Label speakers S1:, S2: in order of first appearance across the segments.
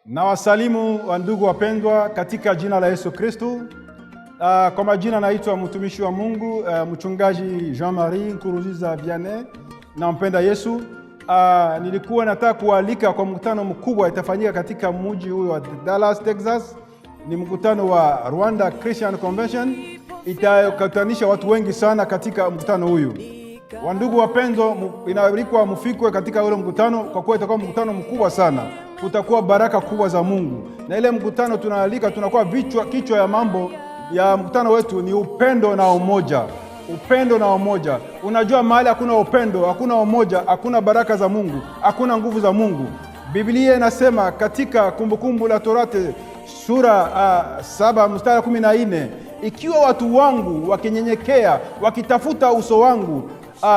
S1: Na wasalimu wa ndugu wapendwa katika jina la Yesu Kristo. Kwa majina naitwa mtumishi wa Mungu, mchungaji Jean-Marie Nkuruziza Vianney, na mpenda Yesu. Nilikuwa nataka kualika kwa mkutano mkubwa itafanyika katika mji huu wa Dallas, Texas. Ni mkutano wa Rwanda Christian Convention. Itakutanisha watu wengi sana katika mkutano huyu. Wandugu wapendwa, inaalikwa mfikwe katika ule mkutano kwa kuwa itakuwa mkutano mkubwa sana. Kutakuwa baraka kubwa za Mungu. Na ile mkutano tunaalika, tunakuwa kichwa ya mambo ya mkutano wetu ni upendo na umoja. Upendo na umoja. Unajua mahali hakuna upendo, hakuna umoja, hakuna baraka za Mungu, hakuna nguvu za Mungu. Biblia inasema katika Kumbukumbu la Torati sura 7 mstari 14, ikiwa watu wangu wakinyenyekea, wakitafuta uso wangu,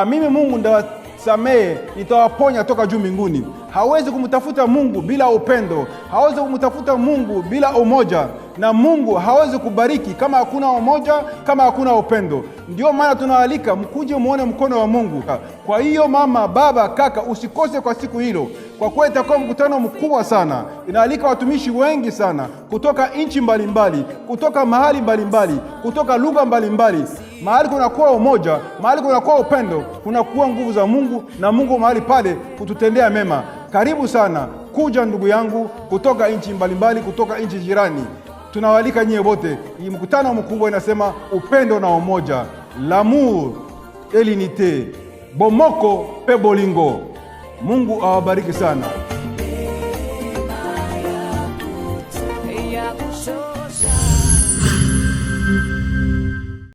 S1: mimi Mungu ndawasamehe, nitawaponya toka juu mbinguni. Hawezi kumtafuta Mungu bila upendo, hawezi kumtafuta Mungu bila umoja, na Mungu hawezi kubariki kama hakuna umoja, kama hakuna upendo. Ndio maana tunaalika mkuje muone mkono wa Mungu. Kwa hiyo mama, baba, kaka, usikose kwa siku hilo, kwa kuwa itakuwa mkutano mkubwa sana. Inaalika watumishi wengi sana kutoka nchi mbalimbali, kutoka mahali mbalimbali, kutoka lugha mbalimbali. Mahali kunakuwa umoja, mahali kunakuwa upendo, kunakuwa nguvu za Mungu, na Mungu mahali pale kututendea mema. Karibu sana, kuja ndugu yangu kutoka nchi mbalimbali, kutoka nchi jirani. Tunawalika nyie wote. Hii mkutano mkubwa inasema upendo na umoja. L'amour et l'unité. Bomoko pe bolingo. Mungu awabariki sana.